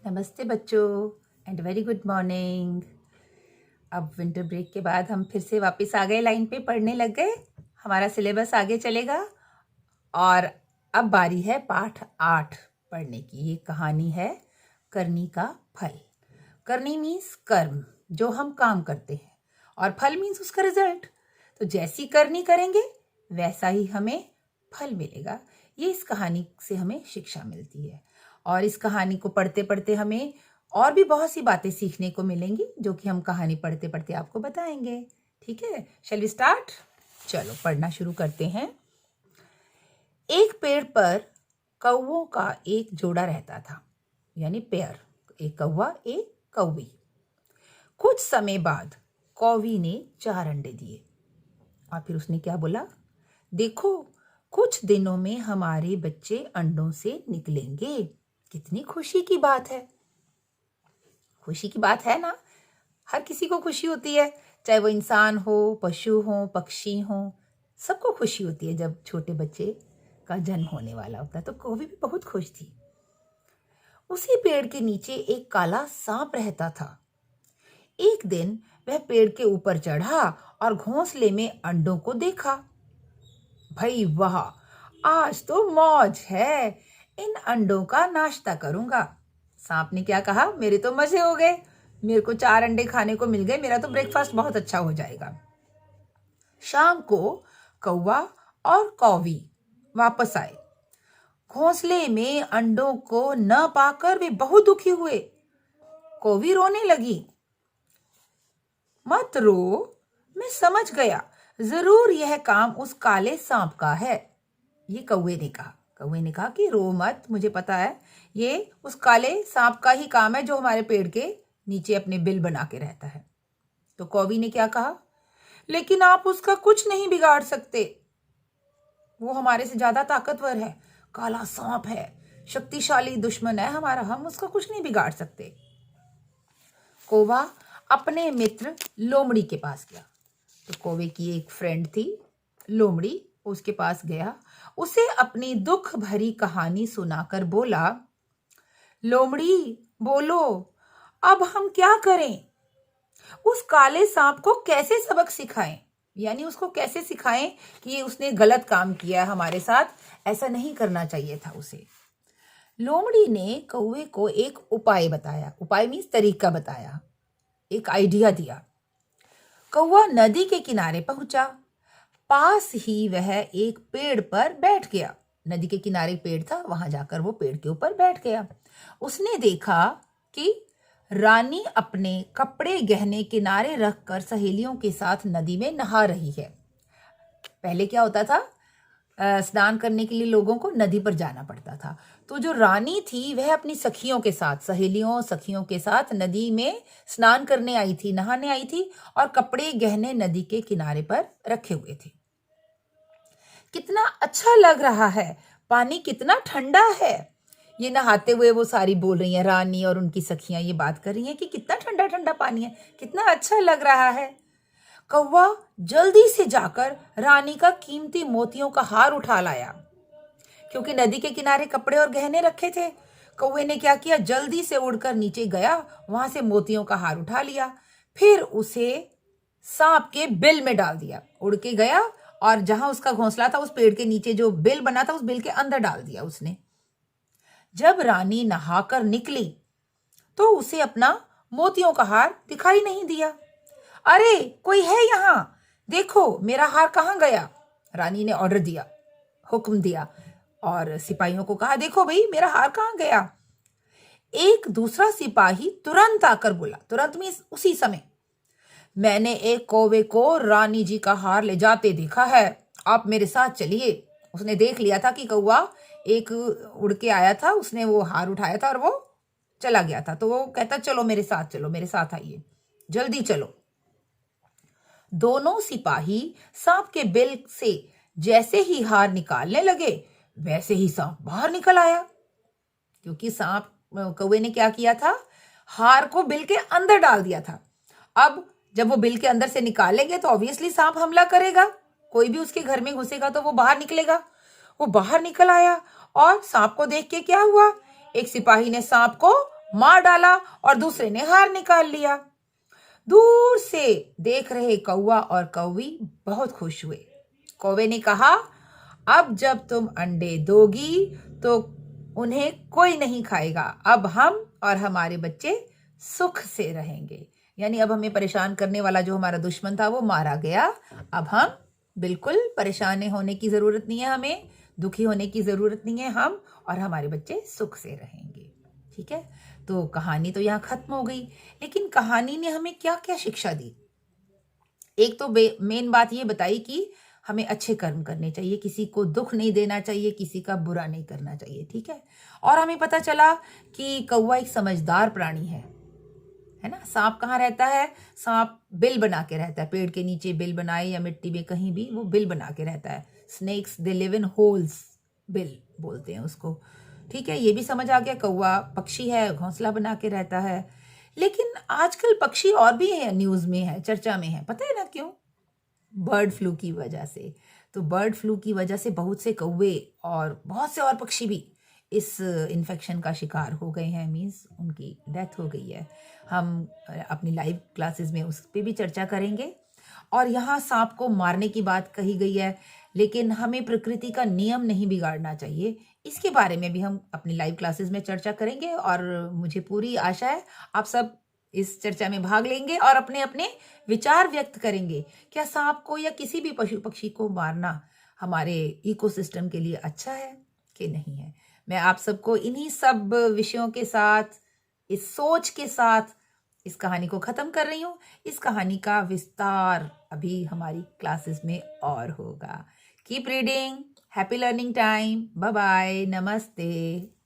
नमस्ते बच्चों and very good morning. अब विंटर ब्रेक के बाद हम फिर से वापस आ गए, लाइन पे पढ़ने लग गए। हमारा सिलेबस आगे चलेगा और अब बारी है पाठ 8 पढ़ने की। ये कहानी है करनी का फल। करनी मीन्स कर्म, जो हम काम करते हैं, और फल मीन्स उसका रिजल्ट। तो जैसी करनी करेंगे वैसा ही हमें फल मिलेगा। ये इस कहानी से हमें शिक्षा मिलती है और इस कहानी को पढ़ते पढ़ते हमें और भी बहुत सी बातें सीखने को मिलेंगी, जो कि हम कहानी पढ़ते पढ़ते आपको बताएंगे। ठीक है, शैल वी स्टार्ट? चलो पढ़ना शुरू करते हैं। एक पेड़ पर कौवों का एक जोड़ा रहता था, यानी पेयर, एक कौवा एक कौवी। कुछ समय बाद कौवी ने 4 अंडे दिए और फिर उसने क्या बोला? देखो, कुछ दिनों में हमारे बच्चे अंडों से निकलेंगे। कितनी खुशी की बात है। खुशी की बात है ना? हर किसी को खुशी होती है, चाहे वो इंसान हो, पशु हो, पक्षी हो, सबको खुशी होती है जब छोटे बच्चे का जन्म होने वाला होता है। तो कौवी भी बहुत खुश थी। उसी पेड़ के नीचे एक काला सांप रहता था। एक दिन वह पेड़ के ऊपर चढ़ा और घोंसले में अंडों को देखा। भाई वाह, आज तो मौज है, इन अंडों का नाश्ता करूंगा। सांप ने क्या कहा? मेरे तो मजे हो गए, मेरे को 4 अंडे खाने को मिल गए, मेरा तो ब्रेकफास्ट बहुत अच्छा हो जाएगा। शाम को कौवा और कौवी वापस आए। घोंसले में अंडों को न पाकर वे बहुत दुखी हुए। कौवी रोने लगी। मत रो, मैं समझ गया, जरूर यह काम उस काले सांप का है। ये कौवे ने कहा। कौवे ने कहा कि रो मत, मुझे पता है ये उस काले सांप का ही काम है जो हमारे पेड़ के नीचे अपने बिल बना के रहता है। तो कौवी ने क्या कहा? लेकिन आप उसका कुछ नहीं बिगाड़ सकते, वो हमारे से ज्यादा ताकतवर है, काला सांप है, शक्तिशाली दुश्मन है हमारा, हम उसका कुछ नहीं बिगाड़ सकते। कौवा अपने मित्र लोमड़ी के पास गया। तो कौवे की एक फ्रेंड थी लोमड़ी, उसके पास गया। उसे अपनी दुख भरी कहानी सुनाकर बोला, लोमड़ी बोलो, अब हम क्या करें? उस काले सांप को कैसे सबक सिखाएं? यानी उसको कैसे सिखाएं कि उसने गलत काम किया हमारे साथ, ऐसा नहीं करना चाहिए था उसे। लोमड़ी ने कौवे को एक उपाय बताया। उपाय मीन्स तरीका बताया, एक आइडिया दिया। कौवा नदी के किनारे पहुंचा। पास ही वह एक पेड़ पर बैठ गया। नदी के किनारे पेड़ था, वहां जाकर वो पेड़ के ऊपर बैठ गया। उसने देखा कि रानी अपने कपड़े गहने किनारे रखकर सहेलियों के साथ नदी में नहा रही है। पहले क्या होता था, स्नान करने के लिए लोगों को नदी पर जाना पड़ता था। तो जो रानी थी वह अपनी सखियों के साथ, सखियों के साथ नदी में स्नान करने आई थी, नहाने आई थी, और कपड़े गहने नदी के किनारे पर रखे हुए थे। कितना अच्छा लग रहा है, पानी कितना ठंडा है। ये नहाते हुए वो सारी बोल रही हैं, रानी और उनकी सखियां ये बात कर रही हैं कि कितना ठंडा ठंडा पानी है, कितना अच्छा लग रहा है। कौवा जल्दी से जाकर रानी का कीमती मोतियों का हार उठा लाया। क्योंकि नदी के किनारे कपड़े और गहने रखे थे, कौवे ने क्या किया, जल्दी से उड़कर नीचे गया, वहां से मोतियों का हार उठा लिया, फिर उसे सांप के बिल में डाल दिया। उड़ के गया और जहां उसका घोंसला था, उस पेड़ के नीचे जो बिल बना था, उस बिल के अंदर डाल दिया उसने। जब रानी नहाकर निकली तो उसे अपना मोतियों का हार दिखाई नहीं दिया। अरे कोई है यहाँ, देखो मेरा हार कहाँ गया? रानी ने ऑर्डर दिया, हुक्म दिया, और सिपाहियों को कहा, देखो भाई मेरा हार कहाँ गया? एक दूसरा सिपाही तुरंत आकर बोला, तुरंत मीन्स उसी समय, मैंने एक कौवे को रानी जी का हार ले जाते देखा है, आप मेरे साथ चलिए। उसने देख लिया था कि कौवा एक उड़ के आया था, उसने वो हार उठाया था और वो चला गया था। तो वो कहता, चलो मेरे साथ चलो, मेरे साथ आइए, जल्दी चलो। दोनों सिपाही सांप के बिल से जैसे ही हार निकालने लगे, वैसे ही सांप बाहर निकल आया। क्योंकि सांप, कौवे ने क्या किया था, हार को बिल के अंदर डाल दिया था। अब जब वो बिल के अंदर से निकालेंगे तो ऑब्वियसली सांप हमला करेगा, कोई भी उसके घर में घुसेगा तो वो बाहर निकलेगा। वो बाहर निकल आया और सांप को देख के क्या हुआ, एक सिपाही ने सांप को मार डाला और दूसरे ने हार निकाल लिया। दूर से देख रहे कौवा और कौवी बहुत खुश हुए। कौवे ने कहा, अब जब तुम अंडे दोगी तो उन्हें कोई नहीं खाएगा। अब हम और हमारे बच्चे सुख से रहेंगे। यानी अब हमें परेशान करने वाला जो हमारा दुश्मन था वो मारा गया। अब हम बिल्कुल परेशान होने की जरूरत नहीं है, हमें दुखी होने की जरूरत नहीं है। हम और हमारे बच्चे सुख से रहेंगे। ठीक है, तो कहानी तो यहाँ खत्म हो गई, लेकिन कहानी ने हमें क्या क्या शिक्षा दी? एक तो मेन बात ये बताई कि हमें अच्छे कर्म करने चाहिए, किसी को दुख नहीं देना चाहिए, किसी का बुरा नहीं करना चाहिए। ठीक है, और हमें पता चला कि कौवा एक समझदार प्राणी है ना। सांप कहाँ रहता है? सांप बिल बना के रहता है, पेड़ के नीचे बिल बनाए या मिट्टी में कहीं भी वो बिल बना के रहता है। Snakes they live in holes, बिल बोलते हैं उसको। ठीक है, ये भी समझ आ गया। कौवा पक्षी है, घोंसला बना के रहता है। लेकिन आजकल पक्षी और भी है, न्यूज में है, चर्चा में है। पता है ना क्यों? बर्ड फ्लू की वजह से। तो बर्ड फ्लू की वजह से बहुत से कौवे और बहुत से और पक्षी भी इस इन्फेक्शन का शिकार हो गए हैं, मीन्स उनकी डेथ हो गई है। हम अपनी लाइव क्लासेस में उस पर भी चर्चा करेंगे। और यहाँ सांप को मारने की बात कही गई है, लेकिन हमें प्रकृति का नियम नहीं बिगाड़ना चाहिए। इसके बारे में भी हम अपनी लाइव क्लासेस में चर्चा करेंगे और मुझे पूरी आशा है आप सब इस चर्चा में भाग लेंगे और अपने अपने विचार व्यक्त करेंगे। क्या सांप को या किसी भी पशु पक्षी को मारना हमारे इकोसिस्टम के लिए अच्छा है कि नहीं है? मैं आप सबको इन्हीं सब विषयों के साथ, इस सोच के साथ इस कहानी को खत्म कर रही हूँ। इस कहानी का विस्तार अभी हमारी क्लासेस में और होगा। Keep reading, happy learning time, bye bye, नमस्ते।